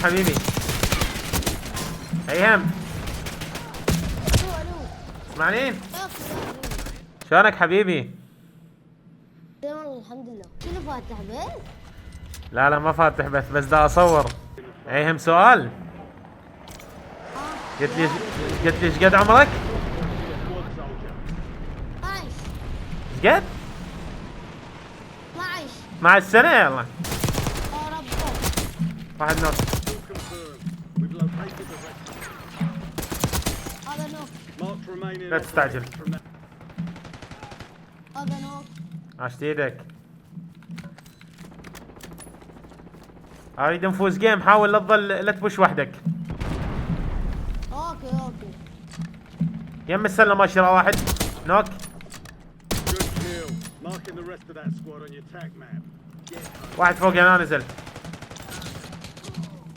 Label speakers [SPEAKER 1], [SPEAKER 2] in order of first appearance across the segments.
[SPEAKER 1] حبيبي؟ ايهم اسمعني. شلونك حبيبي؟
[SPEAKER 2] تمام الحمد لله. شنو فاتح بس؟
[SPEAKER 1] لا ما فاتح بس دا اصور. ايهم سؤال. قلت لي ايش قد عمرك؟
[SPEAKER 2] 12
[SPEAKER 1] ايش قد؟ 12 سنة يلا.
[SPEAKER 2] يا رب.
[SPEAKER 1] واحد نوك.
[SPEAKER 2] هذا نوك.
[SPEAKER 1] لا تستعجل.
[SPEAKER 2] هذا نوك.
[SPEAKER 1] عشت ايدك. اريد نفوز جيم، حاول لا تظل لا تبوش وحدك.
[SPEAKER 2] اوكي.
[SPEAKER 1] يم السلة ما شراء واحد. نوك. واحد فوق هنا نزل.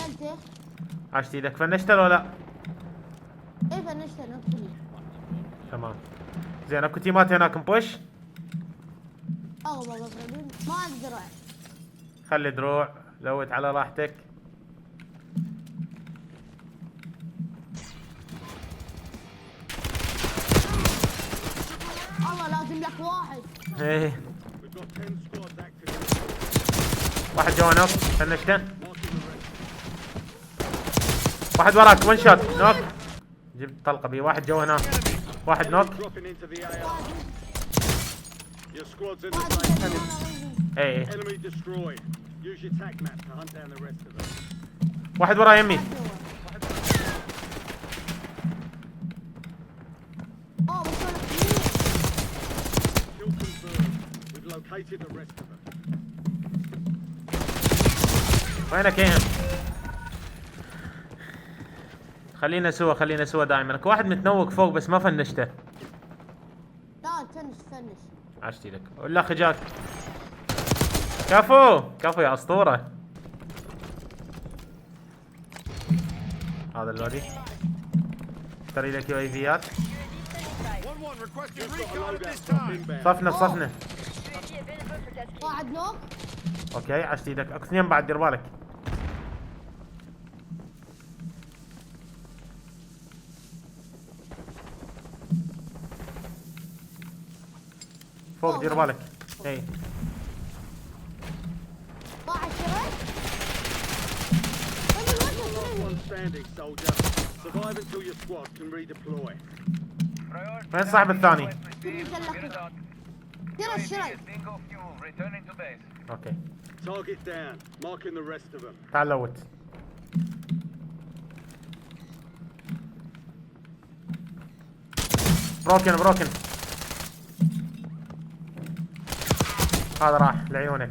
[SPEAKER 2] انت؟
[SPEAKER 1] عشت ايدك. فنشت ولا لا؟
[SPEAKER 2] ايه فنشت نوك.
[SPEAKER 1] تمام. زين اكو تيمات هناك نبوش.
[SPEAKER 2] اغلب اقربين ما اقدر.
[SPEAKER 1] خلي دروع، لوت على راحتك.
[SPEAKER 2] الله لازم لك واحد.
[SPEAKER 1] ايه واحد جوا نوك. فنشته. واحد وراك ون شوت نوك. جبت طلقه بي. واحد جوا هناك. واحد نوك. ايه واحد ورا يمي. وينك ايهم؟ خلينا سوا دائما. اكو واحد متنوق فوق بس ما فنشته.
[SPEAKER 2] لا فنش.
[SPEAKER 1] عشتي لك والاخ جاك. كفو يا اسطوره. هذا اللودي. اشتري لك UAV-يات. صفنا.
[SPEAKER 2] واحد نوك.
[SPEAKER 1] اوكي عشت ايدك. اكو اثنين بعد، دير بالك. فوق دير بالك. اي
[SPEAKER 2] واحد شرد.
[SPEAKER 1] وين صاحب الثاني؟
[SPEAKER 2] كذا الشرد.
[SPEAKER 1] اوكي تعال لوت. بروكن. هذا راح لعيونك.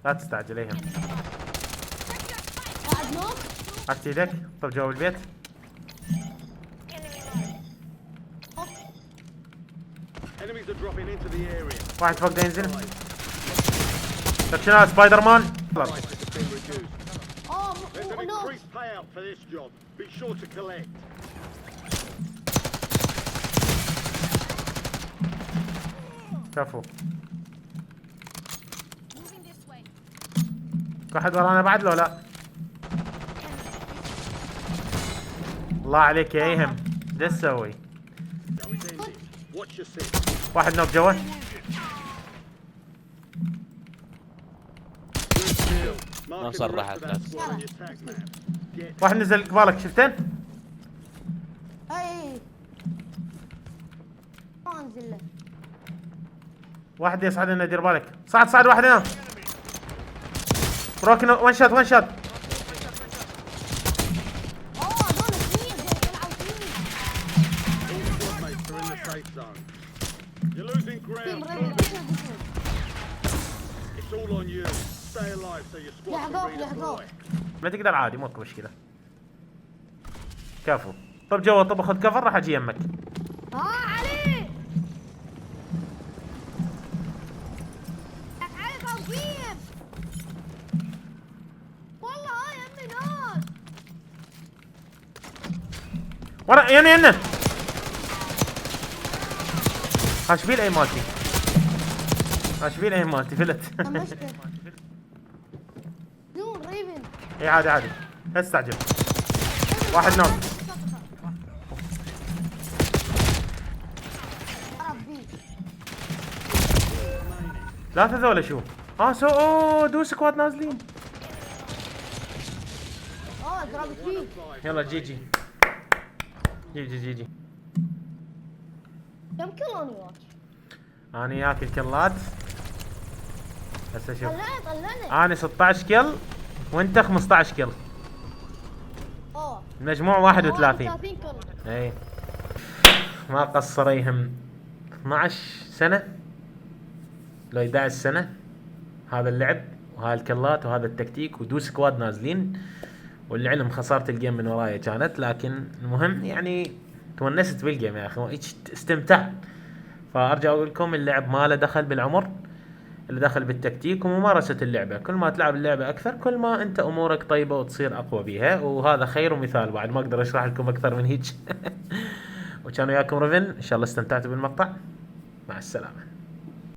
[SPEAKER 1] لا تستعجل ايهم.
[SPEAKER 2] واحد نوك.
[SPEAKER 1] عشت ايدك. طب جوا البيت. واحد فوق ده ينزل. لك شنو سبايدر مان.
[SPEAKER 2] نوك.
[SPEAKER 1] كفو. واحد ورانا بعد لو لا. الله عليك يا ايهم. ايش تسوي؟ واحد نوك جوا.
[SPEAKER 3] ما صرحت.
[SPEAKER 1] واحد نزل قبالك شفتين؟
[SPEAKER 2] اي ما انزل له.
[SPEAKER 1] واحد يصعد لنا دير بالك. صعد واحد هنا. بروكن ون شوت.
[SPEAKER 2] هذول اثنين يلعبوا لحقوك.
[SPEAKER 1] ما تقدر عادي ماكو مشكله. كفو. طب جوا. طب خذ كفر راح اجي يمك.
[SPEAKER 2] علي توقيف. والله هاي امي ناس.
[SPEAKER 1] ورا ينا. هاشبيل اي مالتي فلت.
[SPEAKER 2] نور
[SPEAKER 1] اي عادي عادي، لا تستعجل. واحد نوم.
[SPEAKER 2] ربي.
[SPEAKER 1] ثلاثة ذولا شو؟ اوه دو سكواد نازلين.
[SPEAKER 2] ضربت فيه.
[SPEAKER 1] يلا جي جي.
[SPEAKER 2] كم كيلو انا وياك؟
[SPEAKER 1] انا وياك الكلات. هسه شوف.
[SPEAKER 2] طلعني.
[SPEAKER 1] انا 16 كل وانت 15 كل. المجموع 31.
[SPEAKER 2] 31 كيلو.
[SPEAKER 1] اي ما قصر يهم. 12 سنة لو 11 سنة هذا اللعب وهاي الكلات وهذا التكتيك ودو سكواد نازلين. والعلم خسارة الجيم من ورايا كانت، لكن المهم يعني تونست بالجيم يا اخي، استمتع. فارجع اقول لكم اللعب ما له دخل بالعمر، اللي دخل بالتكتيك وممارسة اللعبة. كل ما تلعب اللعبة اكثر كل ما انت امورك طيبة وتصير اقوى بيها، وهذا خير ومثال بعد ما اقدر اشرح لكم اكثر من هيك. وكان وياكم ريفن، ان شاء الله استمتعتوا بالمقطع. مع السلامة.